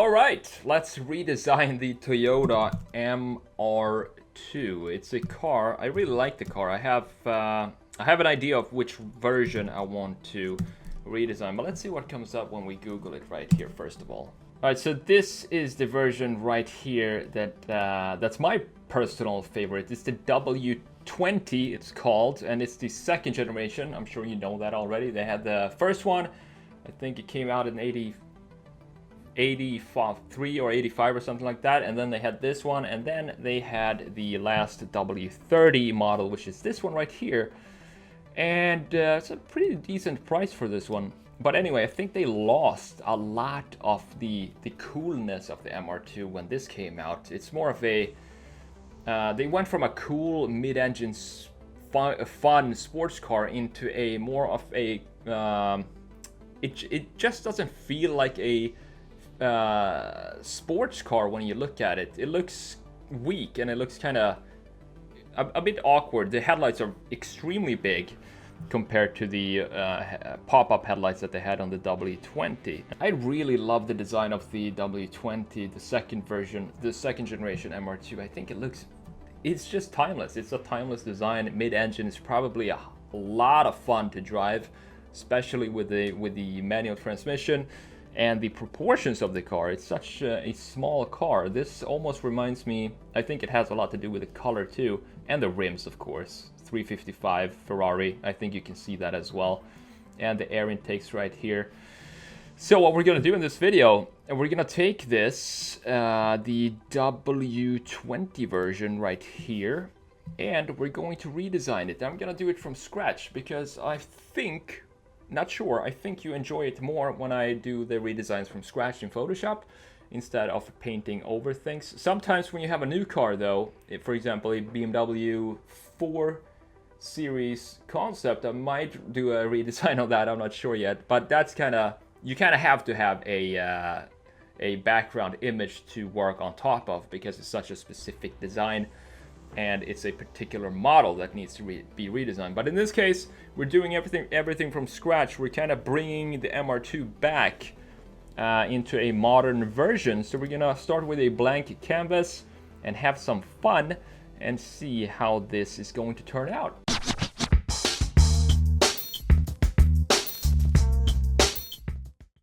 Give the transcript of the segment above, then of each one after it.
All right, let's redesign the Toyota MR2. It's a car. I really like the car. I have an idea of which version I want to redesign, but let's see what comes up when we Google it right here first of all. All right, so this is the version right here that's my personal favorite. It's the W20, it's called, and it's the second generation. I'm sure you know that already. They had the first one. I think it came out in 83 or 85 or something like that, and then they had this one, and then they had the last W30 model, which is this one right here, and it's a pretty decent price for this one. But anyway, I think they lost a lot of the coolness of the MR2 when this came out. It's more of a they went from a cool mid-engine fun sports car into a more of a it just doesn't feel like a sports car when you look at it. It looks weak and it looks kind of a bit awkward. The headlights are extremely big compared to the pop-up headlights that they had on the W20. I really love the design of the W20, the second version, the second generation MR2. I think it's just timeless. It's a timeless design. Mid-engine is probably a lot of fun to drive, especially with the manual transmission. And the proportions of the car, it's such a small car. This almost reminds me, I think it has a lot to do with the color too, and the rims, of course. 355 Ferrari, I think you can see that as well. And the air intakes right here. So what we're gonna do in this video, we're gonna take this, the W20 version right here, and we're going to redesign it. I'm gonna do it from scratch because I think, not sure, I think you enjoy it more when I do the redesigns from scratch in Photoshop instead of painting over things. Sometimes when you have a new car though, for example a BMW 4 Series concept, I might do a redesign of that, I'm not sure yet, but that's you kind of have to have a background image to work on top of because it's such a specific design and it's a particular model that needs to be redesigned. But in this case, we're doing everything from scratch. We're kind of bringing the MR2 back into a modern version. So we're gonna start with a blank canvas and have some fun and see how this is going to turn out.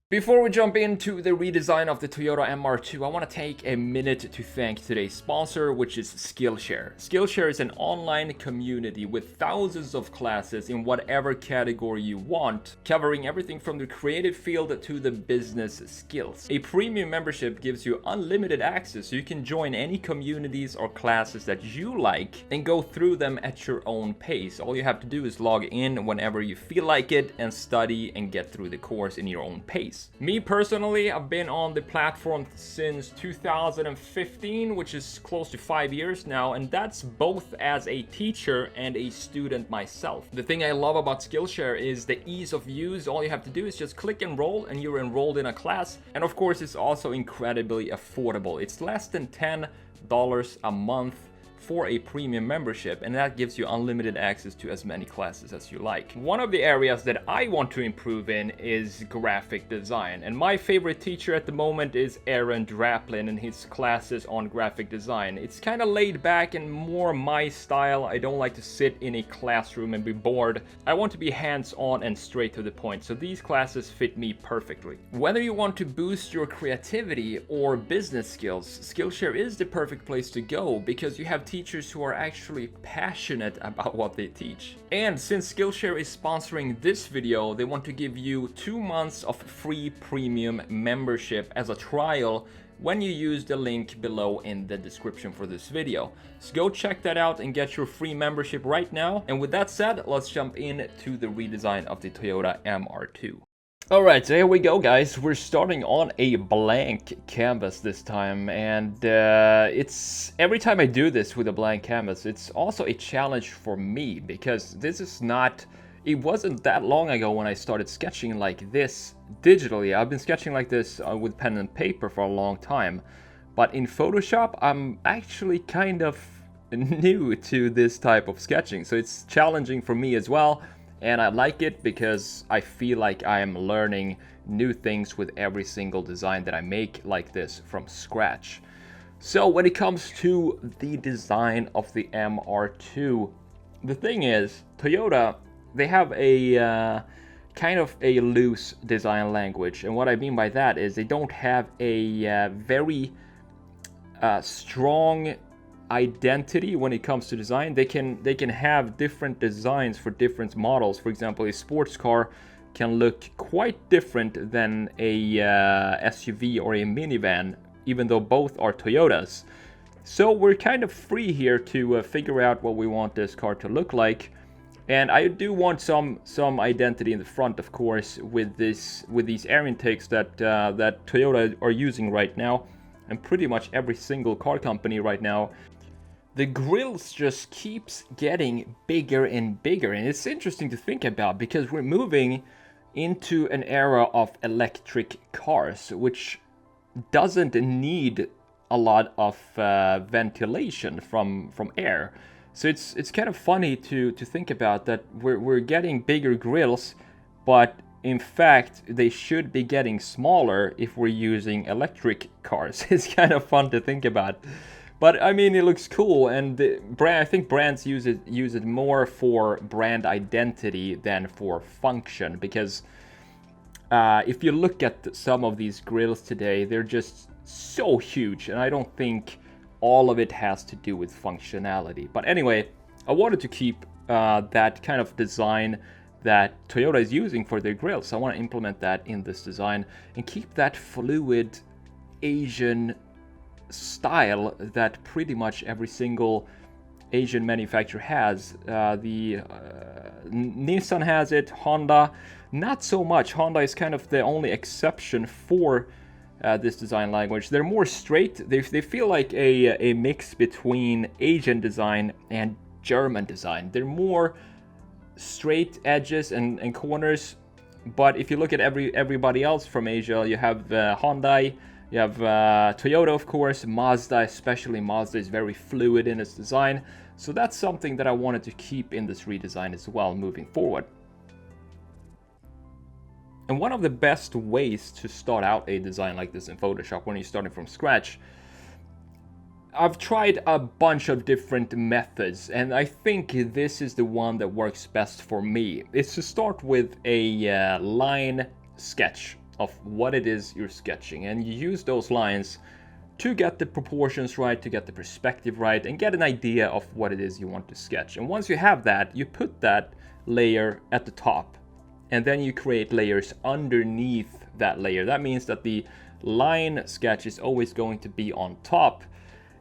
Before we jump into the redesign of the Toyota MR2, I want to take a minute to thank today's sponsor, which is Skillshare. Skillshare is an online community with thousands of classes in whatever category you want, covering everything from the creative field to the business skills. A premium membership gives you unlimited access, so you can join any communities or classes that you like and go through them at your own pace. All you have to do is log in whenever you feel like it and study and get through the course in your own pace. Me personally, I've been on the platform since 2015, which is close to 5 years now, and that's both as a teacher and a student myself. The thing I love about Skillshare is the ease of use. All you have to do is just click enroll and you're enrolled in a class, and of course it's also incredibly affordable. It's less than $10 a month for a premium membership, and that gives you unlimited access to as many classes as you like. One of the areas that I want to improve in is graphic design, and my favorite teacher at the moment is Aaron Draplin and his classes on graphic design. It's kind of laid back and more my style. I don't like to sit in a classroom and be bored. I want to be hands-on and straight to the point, so these classes fit me perfectly. Whether you want to boost your creativity or business skills, Skillshare is the perfect place to go because you have teachers who are actually passionate about what they teach. And since Skillshare is sponsoring this video, they want to give you 2 months of free premium membership as a trial when you use the link below in the description for this video. So go check that out and get your free membership right now. And with that said, let's jump into the redesign of the Toyota MR2. Alright, so here we go guys, we're starting on a blank canvas this time, and it's every time I do this with a blank canvas, it's also a challenge for me because it wasn't that long ago when I started sketching like this digitally. I've been sketching like this with pen and paper for a long time, but in Photoshop I'm actually kind of new to this type of sketching, so it's challenging for me as well. And I like it because I feel like I am learning new things with every single design that I make like this from scratch. So when it comes to the design of the MR2, the thing is, Toyota, they have a kind of a loose design language. And what I mean by that is they don't have a very strong identity when it comes to design. They can have different designs for different models. For example, a sports car can look quite different than a SUV or a minivan, even though both are Toyotas. So we're kind of free here to figure out what we want this car to look like. And I do want some identity in the front, of course, with these air intakes that Toyota are using right now, and pretty much every single car company right now. The grills just keeps getting bigger and bigger, and it's interesting to think about because we're moving into an era of electric cars, which doesn't need a lot of ventilation from air. So it's kind of funny to think about that we're getting bigger grills, but in fact they should be getting smaller if we're using electric cars. It's kind of fun to think about. But I mean, it looks cool, and I think brands use it more for brand identity than for function, because if you look at some of these grills today, they're just so huge, and I don't think all of it has to do with functionality. But anyway, I wanted to keep that kind of design that Toyota is using for their grills. So I want to implement that in this design and keep that fluid Asian style that pretty much every single Asian manufacturer has. Nissan has it, Honda not so much. Honda is kind of the only exception for this design language. They're more straight. They feel like a mix between Asian design and German design. They're more straight edges and corners. But if you look at everybody else from Asia, you have Hyundai, you have Toyota, of course, Mazda, especially Mazda is very fluid in its design. So that's something that I wanted to keep in this redesign as well moving forward. And one of the best ways to start out a design like this in Photoshop when you're starting from scratch, I've tried a bunch of different methods, and I think this is the one that works best for me. It's to start with a line sketch of what it is you're sketching, and you use those lines to get the proportions right, to get the perspective right, and get an idea of what it is you want to sketch. And once you have that, you put that layer at the top, and then you create layers underneath that layer. That means that the line sketch is always going to be on top.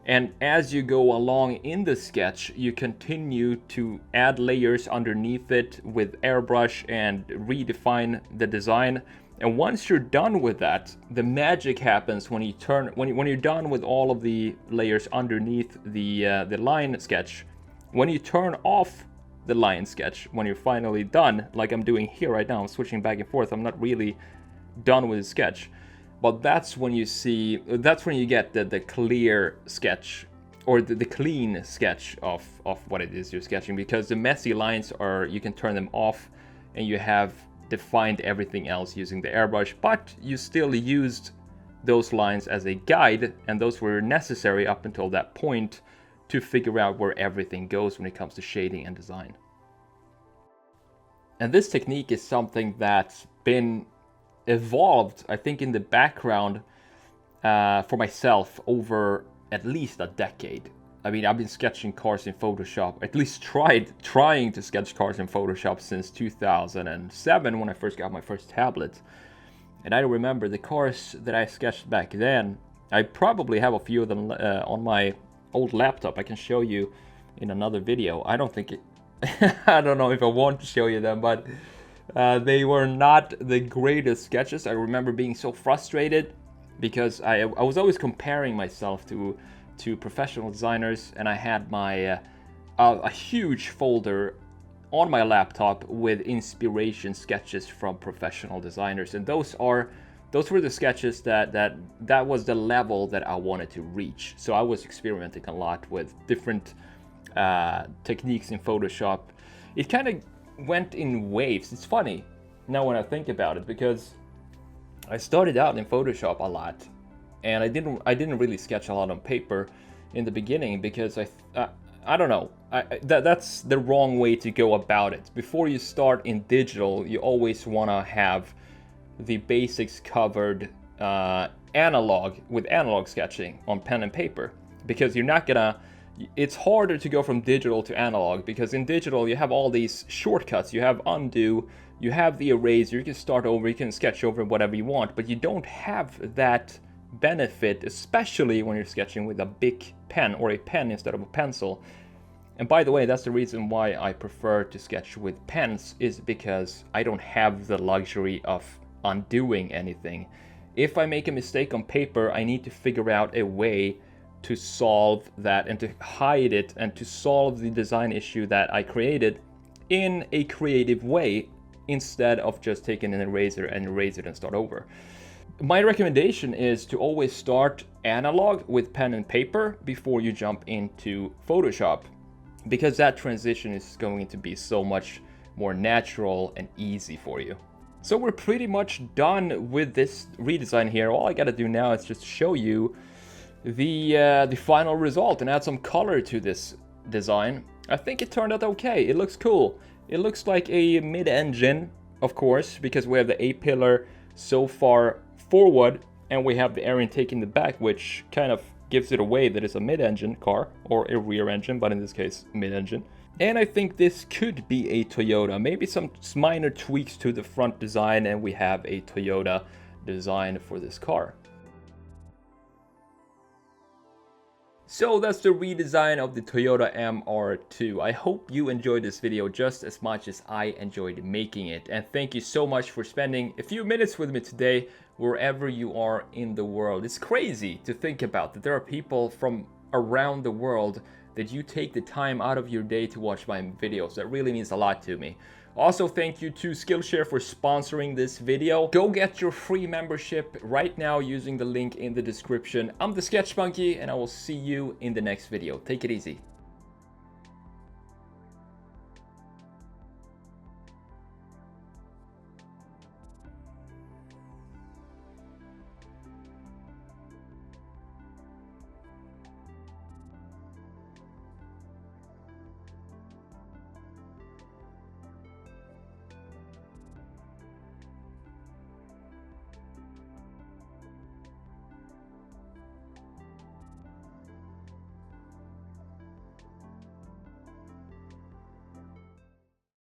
And as you go along in the sketch, you continue to add layers underneath it with airbrush and redefine the design. And once you're done with that, the magic happens when you're done with all of the layers underneath the line sketch. When you turn off the line sketch, when you're finally done, like I'm doing here right now, I'm switching back and forth. I'm not really done with the sketch. But that's when you get the clear sketch, or the clean sketch of what it is you're sketching, because the messy lines you can turn them off and you have defined everything else using the airbrush, but you still used those lines as a guide, and those were necessary up until that point to figure out where everything goes when it comes to shading and design. And this technique is something that's been evolved, I think, in the background for myself over at least a decade. I mean, I've been sketching cars in Photoshop, at least trying to sketch cars in Photoshop since 2007 when I first got my first tablet. And I remember the cars that I sketched back then. I probably have a few of them on my old laptop. I can show you in another video. I don't know if I want to show you them, but they were not the greatest sketches. I remember being so frustrated because I was always comparing myself to professional designers, and I had my a huge folder on my laptop with inspiration sketches from professional designers, and those were the sketches that was the level that I wanted to reach. So I was experimenting a lot with different techniques in Photoshop. It kind of went in waves. It's funny now when I think about it, because I started out in Photoshop a lot, and I didn't really sketch a lot on paper in the beginning because I don't know, that's the wrong way to go about it. Before you start in digital, you always want to have the basics covered analog with analog sketching on pen and paper, because you're not gonna, it's harder to go from digital to analog, because in digital you have all these shortcuts. You have undo, you have the eraser, you can start over, you can sketch over whatever you want, but you don't have that benefit, especially when you're sketching with a big pen or a pen instead of a pencil. And by the way, that's the reason why I prefer to sketch with pens, is because I don't have the luxury of undoing anything. If I make a mistake on paper, I need to figure out a way to solve that and to hide it and to solve the design issue that I created in a creative way, instead of just taking an eraser and erase it and start over. My recommendation is to always start analog with pen and paper before you jump into Photoshop, because that transition is going to be so much more natural and easy for you. So we're pretty much done with this redesign here. All I gotta do now is just show you the final result and add some color to this design. I think it turned out okay. It looks cool. It looks like a mid-engine, of course, because we have the A-pillar so far forward and we have the air intake in the back, which kind of gives it away that it's a mid-engine car, or a rear engine, but in this case mid-engine. And I think this could be a Toyota. Maybe some minor tweaks to the front design and we have a Toyota design for this car. So that's the redesign of the Toyota MR2. I hope you enjoyed this video just as much as I enjoyed making it. And thank you so much for spending a few minutes with me today, wherever you are in the world. It's crazy to think about that there are people from around the world that you take the time out of your day to watch my videos. That really means a lot to me. Also, thank you to Skillshare for sponsoring this video. Go get your free membership right now using the link in the description. I'm the Sketch Monkey, and I will see you in the next video. Take it easy.